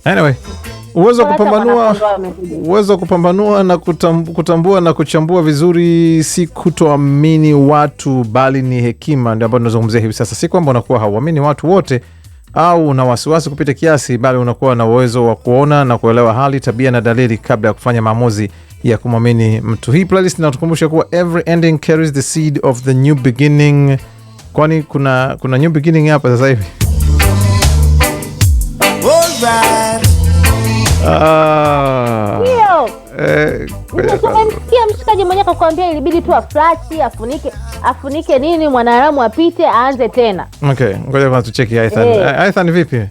Anyway, uwezo wa kupambanua na kutambua na kuchambua vizuri si kutoamini watu, bali ni hekima. Ndio ambayo tunazungumzia hivi sasa. Si kwamba unakuwa hauamini watu wote au una wasiwasi kupita kiasi, bali unakuwa na uwezo wa kuona na kuelewa hali, tabia na dalili kabla ya kufanya maamuzi ya kumwamini mtu. Hii playlist inatukumbusha kuwa every ending carries the seed of the new beginning. Kwani kuna new beginning hapa sasa hivi. Tumemsikia mshikaji mwenyewe kukwambia ilibidi tu aflashi, afunike nini, mwanadamu apite aanze tena. Okay, ngoja kwanza tucheki Aithan. Aithan vipi?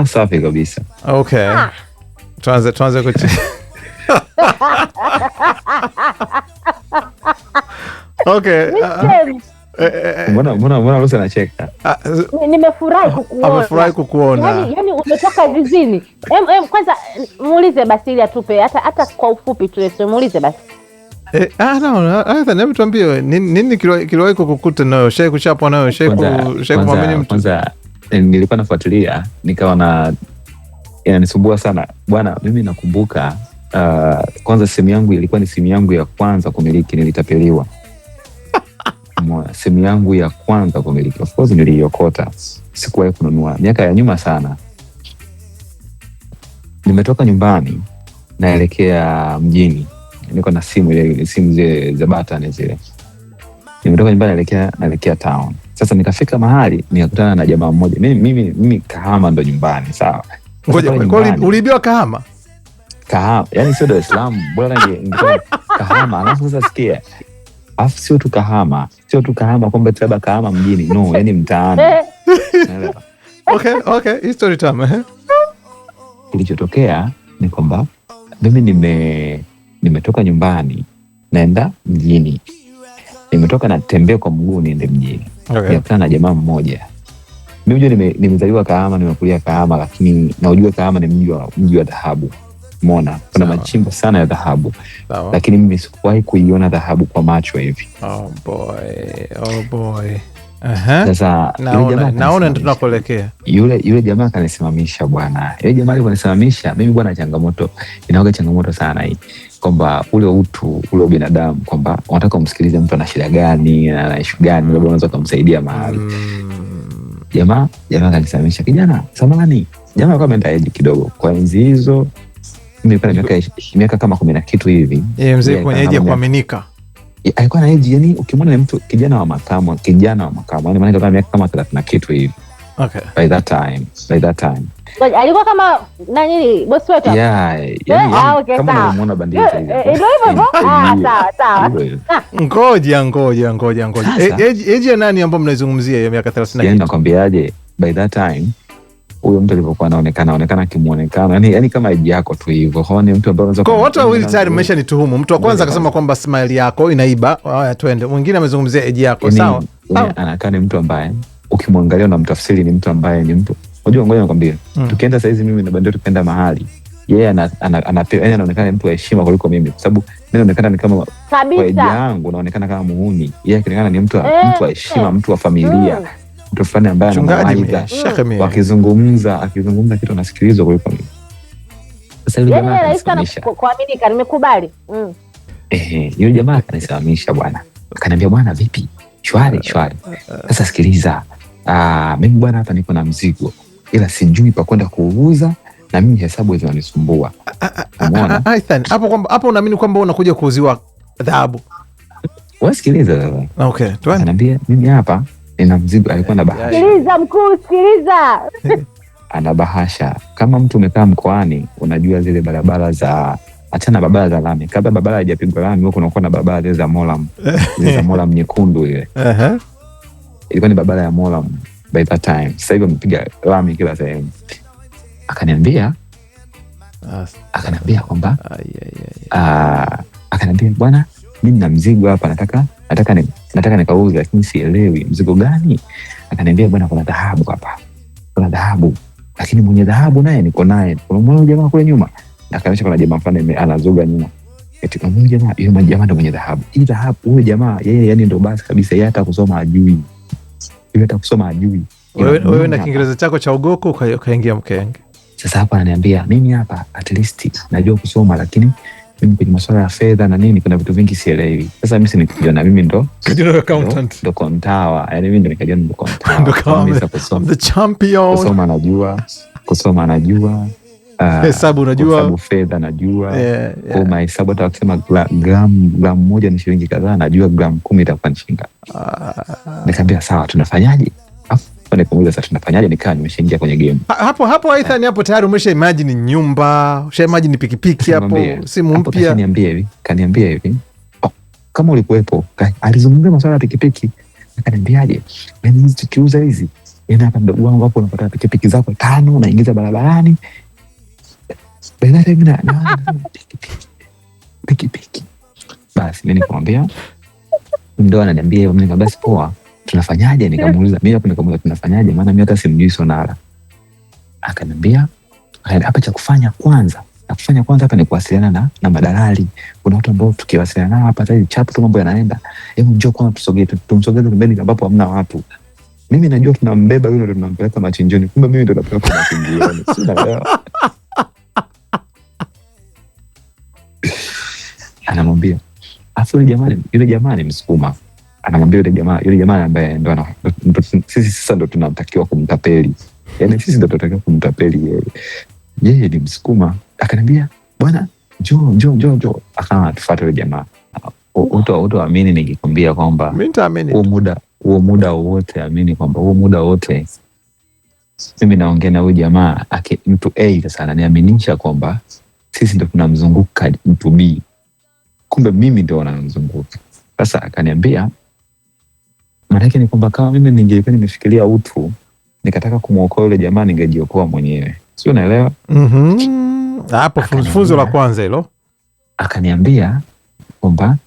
Safi kabisa. Okay. Tuanze kucheki. Okay. Mbona Lucy anacheka? Nimefurahi kukuona. Amefurahi kukuona. Yaani umetoka vizini. Kwanza muulize basi ili atupe hata kwa ufupi tu muulize basi. Hebu tuambie nini kiliwahi kukukuta nayo? Shai kuchapwa nayo? Shai kumwamini mtu? Kwanza nilikuwa nafuatilia nikawa inanisumbua sana. Bwana, mimi nakumbuka kwanza simu yangu ilikuwa ni simu yangu ya kwanza kumiliki, nilitapeliwa. Simu yangu ya kwanza kumiliki. Of course niliokota. Sikuwahi kununua. Miaka ya nyuma sana. Nimetoka nyumbani naelekea mjini. Niko na simu zile za button zile. Nimetoka nyumbani naelekea town. Sasa nikafika mahali nikakutana na jamaa mmoja. Mimi Kahama ndo nyumbani, sawa? Ngoja, uliibiwa Kahama? Kahama, yani sio Dar es Salaam, bora ningekuwa Kahama. Alafu sasa sikia. Alafu sio tu Kahama kwamba labda Kahama mjini, no, yani mtaani. Okay, history time. Kilichotokea ni kwamba mimi nimetoka nyumbani naenda mjini. Nimetoka natembea kwa mguu niende mjini. Nikakutana na jamaa mmoja. Mimi nimezaliwa Kahama, nimekulia Kahama, lakini naujua Kahama ni mji wa dhahabu. Umeona? Kuna machimbo sana ya dhahabu. Lakini mimi sikuwahi kuiona dhahabu kwa macho hivi. Oh boy. Sasa naona tunakoelekea. Yule jamaa kanisimamisha bwana. Yule jamaa aliponisimamisha, mimi bwana, changamoto sana hii. Kwamba ule binadamu, kwamba unataka umsikilize mtu ana shida gani, ana issue gani, labda unaweza kumsaidia mahali. Jamaa kanisimamisha, kijana, samahani. Jamaa alikuwa ameenda age kidogo. Kwa enzi hizo mimi nilikuwa na miaka kama 10 na kitu hivi. Mzee kwenye age ya kuaminika. Alikuwa na age, yani ukimwona ni mtu kijana wa makamo, yani maana kama miaka kama 30 na kitu hivi. Okay. By that time. Alikuwa kama nani boss wetu? Okay, kama unamuona bandia hivi. Sawa. Ngoja. Age ya nani ambao mnaizungumzia hiyo miaka 30 na kitu? Nakwambiaje, by that time huyo mtu alivyokuwa anaonekana kimuonekano, yani kama age yako tu hivyo. Haoni mtu ambaye unaweza kwa watu wawili tayari mmesha nituhumu. Mtu wa kwanza akasema kwamba smile yako inaiba. Haya, twende. Mwingine amezungumzia age yako, sawa? Anakaa ni mtu ambaye ukimwangalia unamtafsiri ni mtu ambaye ni mtu. Unajua, ngoja nikwambie. Tukienda saizi mimi na bandio tukienda mahali, yeye anaonekana mtu wa heshima kuliko mimi, kwa sababu mimi naonekana ni kama kwa age yangu naonekana kama muhuni. Yeye akionekana ni mtu wa heshima, mtu wa familia. Mtu fulani ambaye anamawaidha, akizungumza kitu anasikilizwa kuliko mimi. Sasa yule jamaa akanisimamisha. Kuaminika, nimekubali. Yule jamaa akanisimamisha bwana. Akaniambia, bwana vipi? Shwari. Sasa sikiliza. Mimi bwana hapa niko na mzigo, ila sijui pa kwenda kuuza na mimi hesabu hizo zinanisumbua. Umeona? Aithan, hapo unaamini kwamba unakuja kuuziwa dhahabu? Wasikiliza. Okay, twende. Ananiambia, mimi hapa nina mzigo. Alikuwa na bahasha. Sikiliza mkuu, sikiliza. Ana bahasha. Kama mtu umekaa mkoani, unajua zile barabara za, achana barabara za lami, kabla barabara haijapigwa lami huko unakuwa na barabara zile za Molam. Zile za Molam nyekundu ile. Ilikuwa ni barabara ya Molam by that time. Sasa hivi wamepiga lami kila sehemu. Akaniambia kwamba akaniambia, bwana, mimi na mzigo hapa nataka nikauze, lakini sielewi mzigo gani. Akaniambia, bwana, kuna dhahabu hapa. Kuna dhahabu. Lakini mwenye dhahabu naye niko naye. Unamwona jamaa kule nyuma? Akaonyesha kuna jamaa fulani anazuga nyuma. Eti kama jamaa, yule jamaa ndo mwenye dhahabu. Hii dhahabu, huyo jamaa yeye yani ndo basi kabisa, yeye hata kusoma hajui. Wewe na Kiingereza chako cha ugoko ukaingia mkenge. Sasa hapa ananiambia mimi hapa at least najua kusoma, lakini mimi kwenye masuala ya fedha na nini kuna vitu vingi sielewi. Sasa mimi nikajiona mimi ndo accountant, ndo kontawa, yani mimi ndo nikajiona ndo kontawa. The champion. Kusoma najua hesabu najua, hesabu fedha najua, kwa mahesabu hata wakisema gramu moja ni shilingi kadhaa, najua gramu 10 itakuwa ni shilingi. Nikamwambia sawa, tunafanyaje? Nikamuuliza sasa tunafanyaje, nikawa nimeshaingia kwenye game. Hapo Aitha, ni hapo tayari umesha imagine nyumba, usha imagine pikipiki hapo, simu mpya. Kaniambia hivi, kama ulikuwepo, alizungumzia masuala ya pikipiki. Akaniambiaje, mimi hizi tukiuza hizi, yana hapa mdogo wangu hapo unapata pikipiki zako 5 unaingiza barabarani. Baada ya mimi na pikipiki. Basi mimi nikamwambia, ndio ananiambia hivyo, mimi basi poa, tunafanyaje? Nikamuuliza mimi hapo, nikamuuliza tunafanyaje, maana mimi hata simjui sonara. Akaniambia hapa cha kufanya kwanza hapa ni kuwasiliana na madalali. Kuna watu ambao tukiwasiliana nao hapa tayari chapu tu mambo yanaenda. Hebu njoo kwanza tumsogeze pembeni ambapo hamna watu. Mimi najua tunambeba yule, ndio tunampeleka machinjoni, kumbe mimi ndio napeleka machinjoni. Sinaelewa. Anamwambia afu yule jamaa ni Msukuma. Anamwambia yule jamaa ambaye ndo sisi sasa ndo tunatakiwa kumtapeli. Yaani sisi ndo tunatakiwa kumtapeli yeye. Yeye ni Msukuma. Akaniambia bwana njoo. Akawa tufuate yule jamaa. Utaamini nikikwambia kwamba huo muda wote, amini kwamba huo muda wote mimi naongea na huyu jamaa mtu A. Sasa ananiaminisha kwamba sisi ndo tunamzunguka mtu B, kumbe mimi ndo namzunguka. Sasa akaniambia maana yake ni kwamba kama mimi ningekuwa nimefikiria utu nikataka kumwokoa yule jamaa ningejiokoa mwenyewe, sio? Unaelewa? Hapo funzo la kwanza hilo. Akaniambia kwamba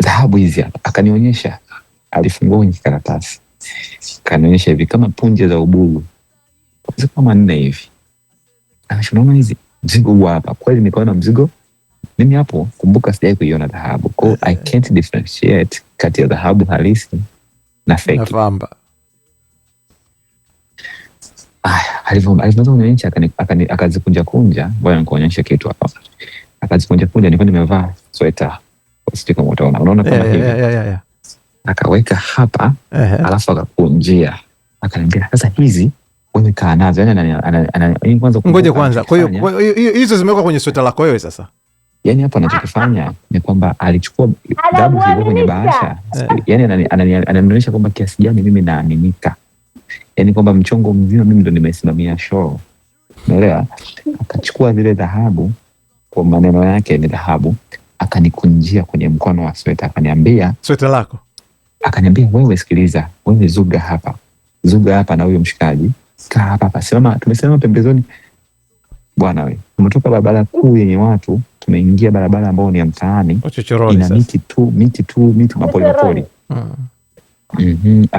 dhahabu hizi hapa, akanionyesha, alifungua kwenye karatasi, akanionyesha hivi kama punje za uburu kama 4 hivi. Anashunaona hizi mzigo huu hapa, kweli nikaona mzigo. Mimi hapo kumbuka sijai kuiona dhahabu, kwa I can't differentiate kati ya dhahabu halisi na fake. Nafamba. Alivyoanza kunionyesha akazikunja kunja, bwana nikuonyesha kitu hapa. Akazikunja kunja, nilikuwa nimevaa sweta. Sijui kama utaona. Unaona kama hivi. Akaweka hapa, alafu akakunjia. Akaniambia sasa hizi wewe kaa nazo. Yaani kwanza ngoja kwanza. Kwa hiyo hizo zimewekwa kwenye sweta lako wewe sasa. Yaani hapa anachokifanya ni kwamba alichukua dhahabu zilizo kwenye bahasha. Yaani ananionyesha kwamba kiasi gani mimi naaminika. Yaani kwamba mchongo mzima mimi ndo nimesimamia show. Unaelewa? Akachukua zile dhahabu, kwa maneno yake ni dhahabu, akanikunjia kwenye mkono wa sweta, akaniambia sweta lako. Akaniambia wewe sikiliza, wewe zuga hapa na huyo mshikaji. Kaa hapa. Tumesimama pembezoni. Bwana wewe, tumetoka barabara kuu yenye watu, tumeingia barabara ambayo ni ya mtaani. Ina miti tu mapoli.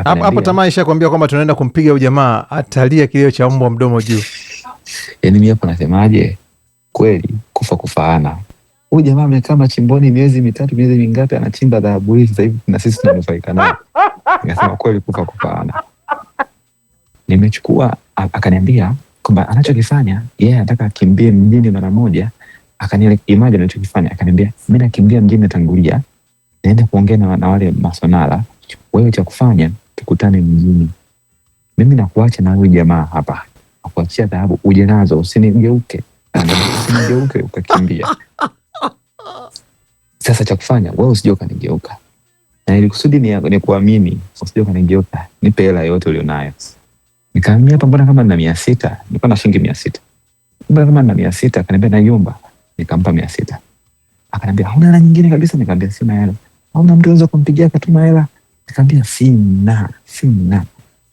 Hapo tamaa ishakwambia kwamba tunaenda kumpiga huyu jamaa, atalia kilio cha mbwa mdomo juu. Yaani mimi hapo nasemaje? Kweli kufaana. Huyu jamaa amekaa machimboni miezi 3, miezi mingapi anachimba dhahabu hizi, sasa hivi na sisi tunanufaika nayo. Nikasema kweli kufaana. Nimechukua, akaniambia kwamba anachokifanya yeye anataka akimbie mjini mara moja. Imagine anachokifanya, akaniambia mimi nakimbia mjini natangulia, naenda kuongea na wale masonala, wewe cha kufanya tukutane mjini. Mimi nakuacha na huyu jamaa hapa, nakuachia dhahabu uje nazo, usinigeuke ukakimbia. Sasa cha kufanya wewe usije ukanigeuka, na ili kusudi ni kuamini, usije ukanigeuka, nipe hela yote ulionayo. Nikamwambia hapa mbona kama nina 600, nilikuwa na shilingi 600. Mbona kama nina 600? Akaniambia naiomba. Nikampa 600. Akaniambia hauna hela nyingine kabisa? Nikamwambia sina hela. Hauna mtu anaweza kumpigia akatuma hela? Nikamwambia sina.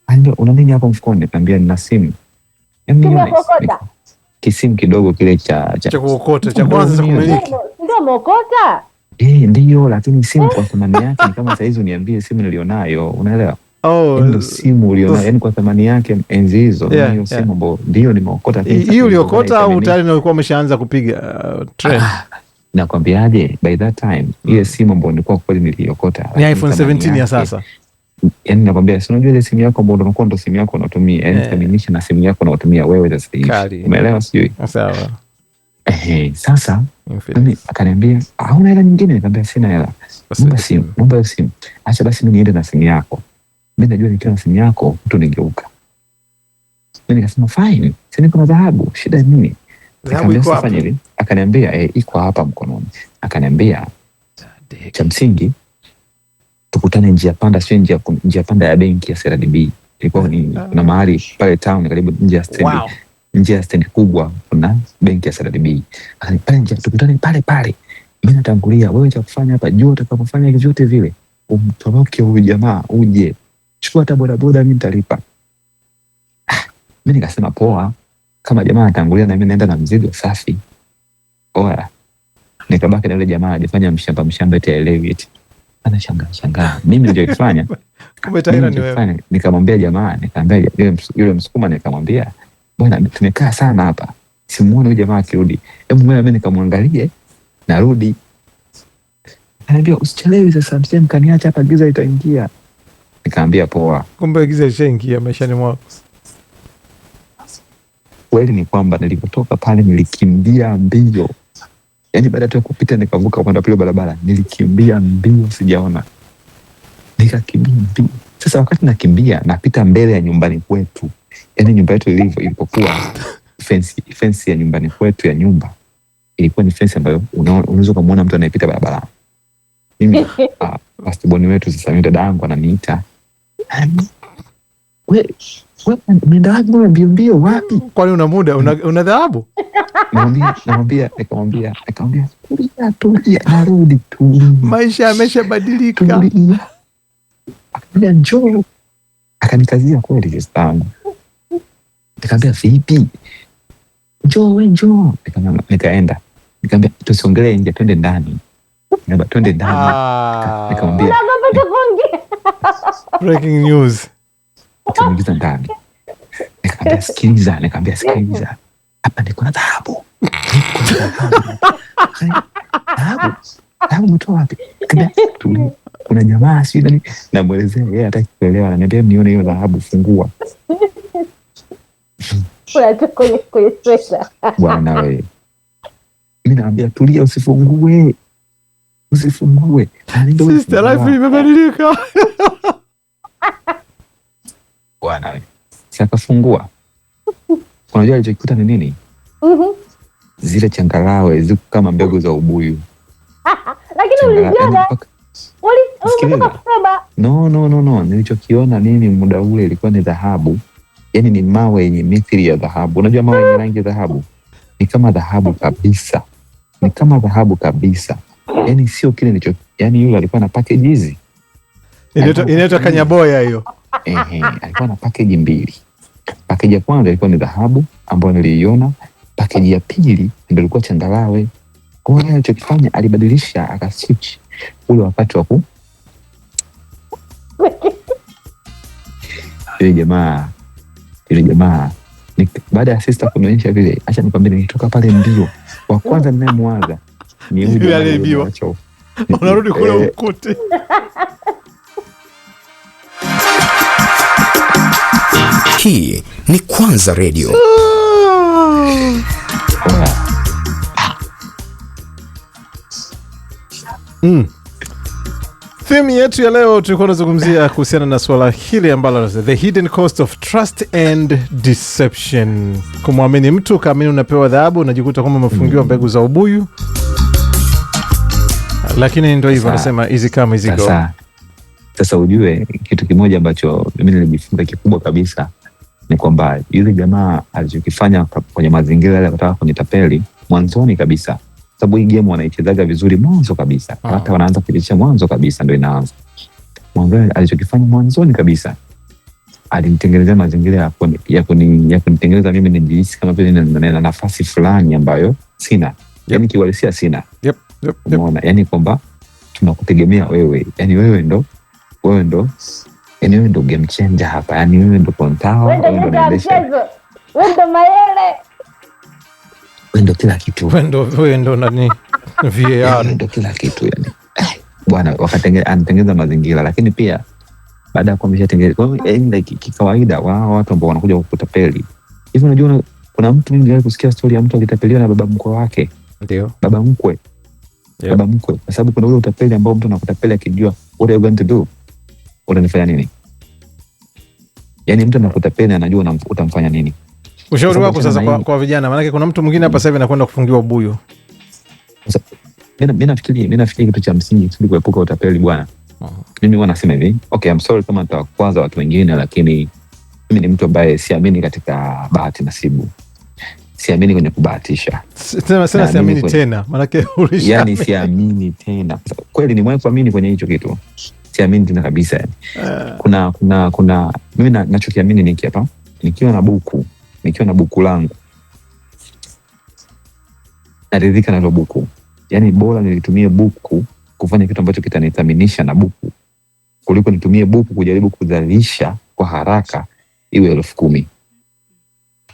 Anambia una nini hapo mfukoni? Nikamwambia nina simu. Kisimu kidogo kile cha kuokota, cha kwanza cha kumiliki. Ndio mokota? Ndio, lakini simu kwa thamani yake ni kama saizi uniambie simu nilionayo, unaelewa? Ndio simu ulionayo, yani kwa thamani yake enzi hizo, hiyo simu ambayo ndio nimeokota. Hiyo uliokota au tayari ulikuwa umeshaanza kupiga trend? Nakwambiaje, by that time ile simu ambayo nilikuwa kweli niliokota ni iPhone 17 ya sasa. yani nakwambia, si unajua ile simu yako ambayo unakuwa ndo simu yako unatumia, yani thaminisha na simu yako unatumia wewe sasa hivi. Umeelewa sijui? Sawa. Sasa mimi akaniambia hauna hela nyingine? Nikamwambia sina hela. Naomba simu. Acha basi mimi niende na simu yako. Mimi najua nikiwa na simu yako mtu nigeuka. Mimi nikasema fine, sasa niko na dhahabu, shida nini? Akaniambia iko hapa mkononi. Akaniambia cha msingi tukutane njia panda, sio njia panda ya benki ya CRDB. Ilikuwa ni kuna mahali pale town karibu nje ya stendi. Wow. Nje ya stendi kubwa kuna benki ya CRDB. Pale nje tukutane pale. Mimi natangulia, wewe cha kufanya hapa, jua utakapofanya hizo vyote vile. Umtoroke huyu jamaa uje. Chukua hata bodaboda mimi nitalipa. Mimi nikasema poa, kama jamaa anatangulia na mimi naenda na mzigo safi. Oya. Nikabaki na yule jamaa anajifanya mshamba eti elewi eti. Anashangaa. Mimi nilichofanya. Kumbe tayari ni wewe. Nikamwambia jamaa, nikamwambia yule Msukuma, nikamwambia, bwana tumekaa sana hapa. Simuone huyu jamaa akirudi. Hebu mimi nikamwangalie narudi. Ananiambia usichelewe sasa, mseme kaniacha hapa giza itaingia. Nikamwambia poa. Kumbe giza ishaingia maishani mwako. Kweli ni kwamba nilipotoka pale nilikimbia mbio. Yaani baada tu kupita nikavuka kwenda pale barabara, nilikimbia mbio sijaona. Nikakimbia mbio. Sasa wakati nakimbia napita mbele ya nyumbani kwetu. Yaani nyumba yetu ilipokuwa fence ya nyumbani kwetu ya nyumba. Ilikuwa ni fence ambayo unaweza kumuona mtu anayepita barabara. Mimi pastiboni wetu sasa mimi dada yangu ananiita. Wewe umeenda wapi mbio wapi? Kwani una muda una dhahabu? Nikamwambia tulia narudi tu. Maisha yameshabadilika. Akaniambia njoo. Akanikazia kweli sistangu. Nikamwambia vipi? Njoo. Nikaenda. Nikamwambia tusiongelee nje, twende ndani. Twende ndani. Nikamwambia breaking news. Nikamwambia ndani. Nikamwambia sikiliza. Hapa niko na dhahabu. Dhahabu mtoa wapi? Kuna jamaa sio nani namuelezea, yeye hataki kuelewa, ananiambia nione hiyo dhahabu, fungua. Kwenye sweta. Bwana wewe. Mimi naambia tulia, usifungue. Sister life imebadilika. Bwana wewe. Sasa kafungua. Unajua alichokikuta ni nini? Zile changarawe ziko kama mbegu za ubuyu. Lakini uliziona? Unataka kusema? No. Nilichokiona nini muda ule ilikuwa ni dhahabu. Yaani ni mawe yenye mithili ya dhahabu. Unajua mawe yenye rangi ya dhahabu? Ni kama dhahabu kabisa. Yaani sio kile nilicho, yaani yule alikuwa na package hizi. Inaitwa kanyaboya hiyo. Alikuwa na package mbili. Package ya kwanza ilikuwa ni dhahabu ambayo niliiona. Package ya pili ndio ilikuwa changarawe. Kwa hiyo alichokifanya alibadilisha, akaswitch ule wakati wa yule jamaa baada ya sister kunionyesha vile, acha nikwambie, nilitoka pale mbio. Wa kwanza ninayemwaga ni yule aliyebiwa. Unarudi kule ukute. Hii ni Kwanza Radio. Theme yetu ya leo tulikuwa tunazungumzia kuhusiana na swala hili ambalo the hidden cost of trust and deception. Kumwamini mtu kaamini unapewa dhahabu, unajikuta kwamba umefungiwa mbegu za ubuyu. Lakini ndio hivyo nasema easy come easy go. Sasa ujue kitu kimoja ambacho mimi nilijifunza kikubwa kabisa ni kwamba yule jamaa alichokifanya kwenye mazingira yale kutaka kunitapeli mwanzoni kabisa. Sababu hii game wanaichezaga vizuri mwanzo kabisa. Hata wanaanza kuicheza mwanzo kabisa ndio inaanza. Mwanzoni alichokifanya mwanzoni kabisa, alinitengenezea mazingira ya kunitengeneza mimi nijihisi kama vile nina nafasi fulani ambayo sina. Yaani kiwalisia sina. Umeona? Yaani kwamba tunakutegemea wewe. Yaani wewe ndo yaani wewe ndo game changer hapa. Yaani wewe ndo kontao, wewe ndo unaendesha. Wewe ndo mayele. Wewe ndo kila kitu. Wewe ndo nani? VAR ndo kila kitu yani. Bwana anatengeneza mazingira, lakini pia baada ya kuwa ameshatengeneza. Kwa hiyo like kikawaida wao watu ambao wanakuja kukutapeli hivi, unajua kuna mtu mwingine kusikia story ya mtu alitapeliwa na baba mkwe wake. Ndio baba mkwe, baba mkwe, kwa sababu kuna ule utapeli ambao mtu anakutapeli akijua what are you going to do, unanifanya nini. Yani mtu anakutapeli anajua utamfanya nini. Ushauri wako sasa kwa vijana, maana kuna mtu mwingine hapa sasa hivi anakwenda kufungiwa ubuyu. Mimi nafikiri kitu cha msingi ili kuepuka utapeli bwana. Mimi huwa nasema hivi, okay, I'm sorry kama nitakwaza watu wengine, lakini mimi ni mtu ambaye siamini katika bahati nasibu. Siamini kwenye kubahatisha. Sema siamini tena, maana yake ulisha. Yani siamini tena. Kweli ni mwenye kuamini kwenye hicho kitu. Siamini tena kabisa yani. Kuna mimi ninachokiamini ni hapa. Nikiwa na buku langu, naridhika na hilo buku. Yani bora nilitumie buku kufanya kitu ambacho kitanithaminisha na buku kuliko nitumie buku kujaribu kuzalisha kwa haraka iwe 10,000.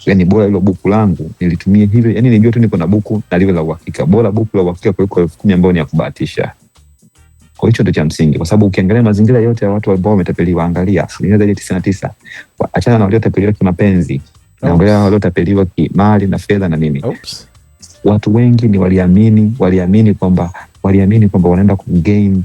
Yani bora hilo buku langu nilitumie hivyo, yani nijue tu niko na buku na liwe la uhakika. Bora buku la uhakika kuliko 10,000 ambayo ni ya kubahatisha. Kwa hicho ndio cha msingi, kwa sababu ukiangalia mazingira yote ya watu ambao wametapeliwa, angalia 99, achana na waliotapeliwa kimapenzi, naongelea waliotapeliwa kimali na fedha na nini. Watu wengi ni waliamini kwamba wanaenda kugain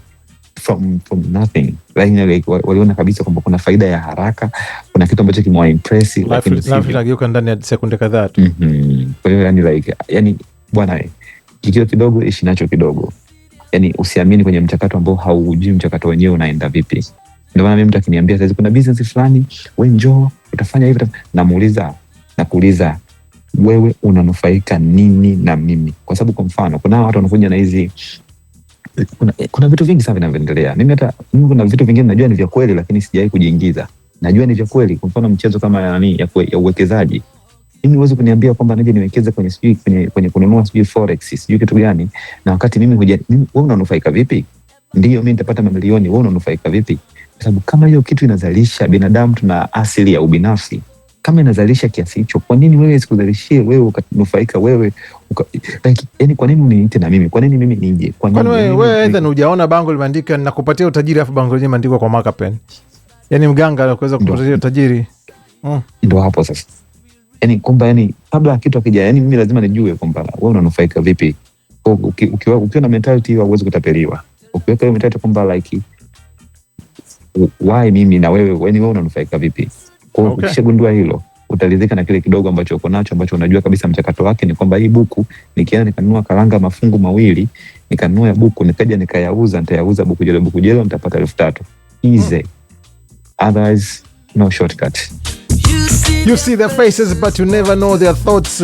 from nothing. Like, waliona kabisa kwamba kuna faida ya haraka, kuna kitu ambacho kimewa impress, lakini inageuka ndani ya sekunde kadhaa tu. Kwa hiyo yani bwana, kikiwa kidogo ishi nacho kidogo. Yani usiamini kwenye mchakato ambao haujui mchakato wenyewe unaenda vipi. Ndio maana mimi mtu akiniambia sasa kuna business fulani, wewe njoo utafanya hivi, nakuuliza wewe unanufaika nini na mimi? Kwa sababu kwa mfano kuna watu wanakuja na hizi, kuna vitu vingi sana vinavyoendelea. Mimi kuna vitu vingine najua ni vya kweli, lakini sijawahi kujiingiza. Najua ni vya kweli. Kwa mfano mchezo kama ya uwekezaji. Mimi huwezi kuniambia kwamba nije niwekeze kwenye kununua forex, kitu gani, na wakati wewe unanufaika vipi? Ndio mimi nitapata mamilioni, wewe unanufaika vipi? Kwa sababu kama hiyo kitu inazalisha, binadamu tuna asili ya ubinafsi. Kama inazalisha kiasi hicho, kwa nini wewe sikuzalishie wewe ukanufaika wewe? Yani kwa nini uniite na mimi? Kwa nini mimi nije? Kwa nini wewe aidha hujaona bango limeandika ninakupatia utajiri, afu bango lenyewe limeandikwa kwa marker pen? Yani mganga anaweza kukupatia utajiri. Ndio hapo sasa. Yani kwamba kabla kitu akija, yani mimi lazima nijue kwamba wewe unanufaika vipi. Ukiwa na mentality hiyo huwezi kutapeliwa. Ukiweka hiyo mentality kwamba like why mimi na wewe, wewe unanufaika vipi? Kwa hiyo ukishagundua hilo, utaridhika na kile kidogo ambacho uko nacho, ambacho unajua kabisa mchakato wake ni kwamba hii buku nikienda nikanunua karanga mafungu mawili, nikanunua ya buku, nikaja nikayauza, nitayauza buku jelo nitapata 3,000. Easy. Otherwise no shortcut. You see their faces but you never know their thoughts.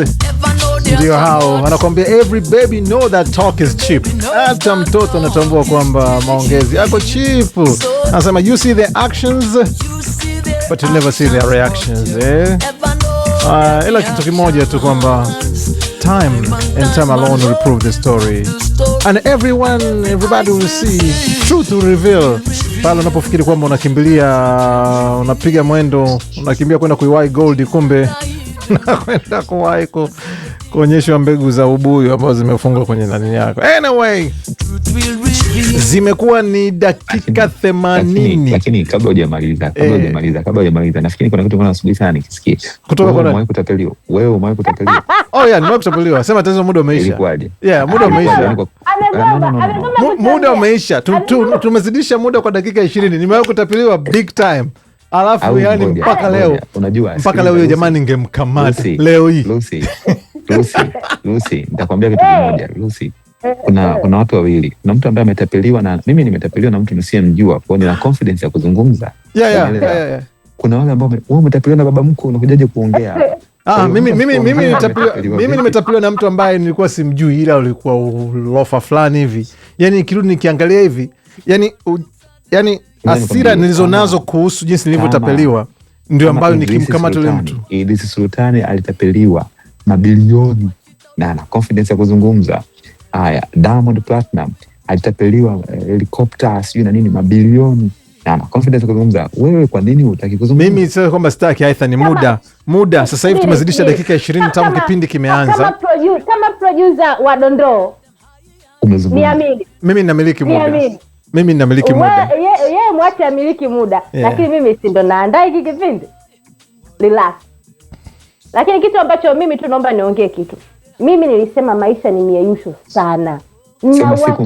Ndio hao anakuambia every baby know that talk is cheap. Hata mtoto anatambua kwamba maongezi yako cheap. Anasema you see their actions but you never see their reactions. Ila kitu kimoja tu kwamba time and time alone will prove the story, and everybody will see, truth will reveal. Pale unapofikiri kwamba unapiga mwendo, unakimbia kwenda kuiwai gold, kumbe unakwenda kuwai kuonyeshwa mbegu za ubuyu ambazo zimefungwa kwenye nani yako. Anyway, zimekuwa ni dakika 80. Lakini kabla hujamaliza, nafikiri kuna kitu nasubiri sana nikisikie. Kutoka kwa nani? Kutapeliwa. Wewe umewahi kutapeliwa? Nimewahi kutapeliwa. Sema tatizo muda umeisha. Ilikuwaje? Muda umeisha. Muda umeisha. Tumezidisha muda kwa dakika 20. Nimewahi kutapeliwa big time. Alafu yani mpaka leo. Unajua, mpaka leo jamani ningemkamata leo hii. Lucy, nitakwambia kitu kimoja. Lucy, kuna watu wawili. Kuna mtu ambaye ametapeliwa na mimi nimetapeliwa na mtu nisiyemjua, kwa hiyo nina confidence ya kuzungumza. Kuna wale ambao wewe umetapeliwa na baba mkuu, unakujaje kuongea? Mimi nimetapeliwa na mtu ambaye nilikuwa simjui, ila ulikuwa lofa fulani hivi. Yani nikirudi nikiangalia hivi, yani hasira nilizonazo kuhusu jinsi nilivyotapeliwa ndio ambayo nikimkamata yule mtu. Idris Sultani alitapeliwa mabilioni na ana confidence ya kuzungumza. Haya, Diamond Platinum alitapeliwa helicopter sijui na nini mabilioni na ana confidence ya kuzungumza. Wewe kwa nini hutaki kuzungumza? Mimi sio kwamba sitaki, aidha ni muda. Sasa hivi tumezidisha dakika 20 tangu kipindi kimeanza. Kama producer wa Dondoo umezungumza. Mimi namiliki muda. Mimi ninamiliki muda. Yeye mwache amiliki muda. Lakini mimi si ndo naandaa hiki kipindi. Relax. Lakini kitu ambacho mimi tu naomba niongee kitu. Mimi nilisema maisha ni mieyusho sana. Sema siku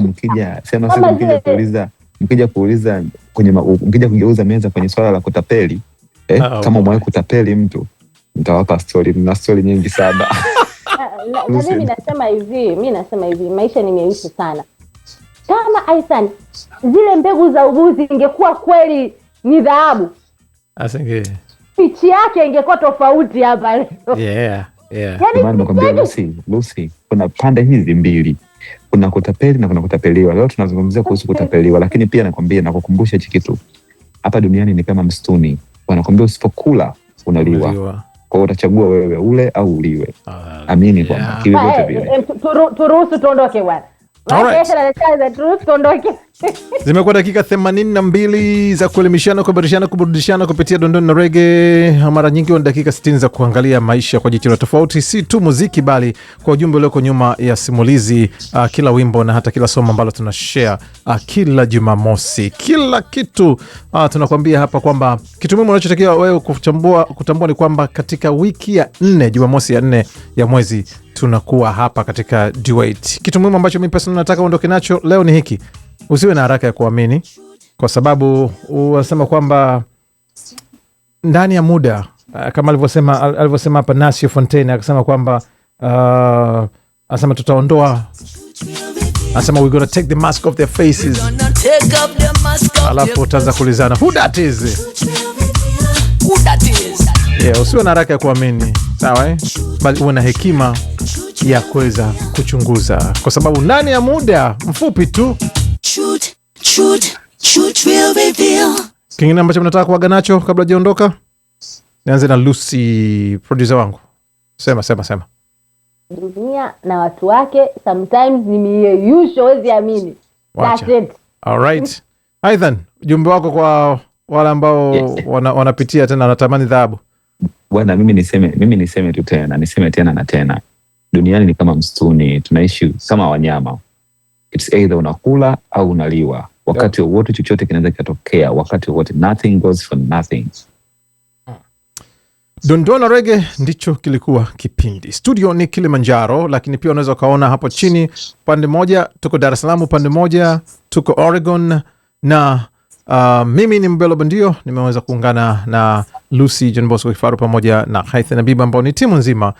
mkija kuuliza kwenye mkija kugeuza meza kwenye swala la kutapeli, kama mwae kutapeli mtu, nitawapa story na story nyingi sana. Na mimi nasema hivi, maisha ni mieyusho sana. Kama Aisan zile mbegu za ubuzi ingekuwa kweli ni dhahabu, asinge pichi yake ingekuwa tofauti hapa leo. Yaani nakwambia Lucy, kuna pande hizi mbili. Kuna kutapeli na kuna kutapeliwa. Leo tunazungumzia kuhusu kutapeliwa, lakini pia nakwambia na kukumbusha hichi kitu. Hapa duniani ni kama msituni. Wanakwambia usipokula unaliwa. Kwa hiyo utachagua wewe ule au uliwe. Amini kwamba hivi vyote vile. Turuhusu tuondoke bwana. Zimekuwa dakika 82 za kuelimishana, kuhabarishana, kuburudishana kupitia Dondoni na Rege. Mara nyingi ni dakika 60 za kuangalia maisha kwa jicho la tofauti, si tu muziki bali kwa ujumbe ulioko nyuma ya simulizi, kila wimbo na hata kila somo ambalo tunashare kila Jumamosi. Kila kitu tunakwambia hapa kwamba kitu muhimu unachotakiwa wewe kutambua ni kwamba katika wiki ya 4, Jumamosi ya 4 ya mwezi tunakuwa hapa katika Duet. Kitu muhimu ambacho mimi personally nataka uondoke nacho leo ni hiki. Usiwe na haraka ya kuamini, kwa sababu unasema kwamba ndani ya muda, kama alivyosema hapa Nasio Fontaine, akasema kwamba anasema tutaondoa, anasema we gonna take the mask off their faces. Alafu utaanza kulizana who that is. Usiwe na haraka ya kuamini, sawa bali uwe na hekima ya kuweza kuchunguza, kwa sababu ndani ya muda mfupi tu. Kingine ambacho mnataka kuaga nacho kabla jaondoka? Nianze na Lucy, producer wangu. Sema. Dunia na watu wake sometimes ni mieyusho, wezi amini. That's it. All right. Aidhan, ujumbe wako kwa wale ambao wanapitia tena wanatamani dhahabu. Bwana, mimi niseme tu tena, niseme tena na tena. Duniani ni kama msituni, tunaishi kama wanyama. It's either unakula au unaliwa. Wakati wowote chochote kinaweza kutokea, wakati wowote, nothing goes for nothing. Dondoni na Rege ndicho kilikuwa kipindi. Studio ni Kilimanjaro, lakini pia unaweza ukaona hapo chini, pande moja tuko Dar es Salaam, pande moja tuko Oregon, na mimi ni Mbelo Bandio. Nimeweza kuungana na Lucy John Bosco Kifaru pamoja na Haithan Abiba ambao ni timu nzima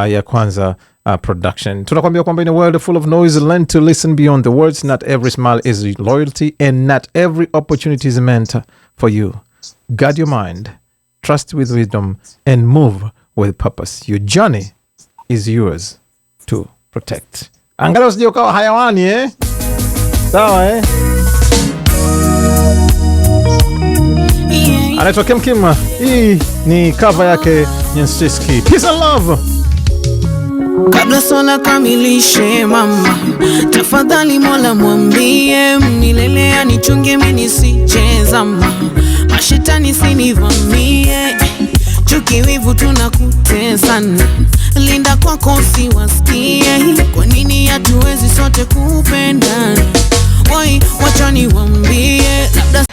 ya Kwanza Production. Tunakwambia kwamba in a world full of noise, learn to listen beyond the words. Not every smile is loyalty, and not every opportunity is meant for you. Guard your mind, trust with wisdom, and move with purpose. Your journey is yours to protect. Angalau usije ukawa hayawani, sawa Anaitwa Kim Kim. Hii ni cover yake Nyensiski. Peace and love. Kabla sona kamilishe mama, tafadhali Mola mwambie milele anichunge mimi nisichezama, mashetani sinivamie, chuki wivu tunakutesana, linda kwako usiwasikie, kwa nini hatuwezi sote kupendana? Woi, wacha niwaambie, labda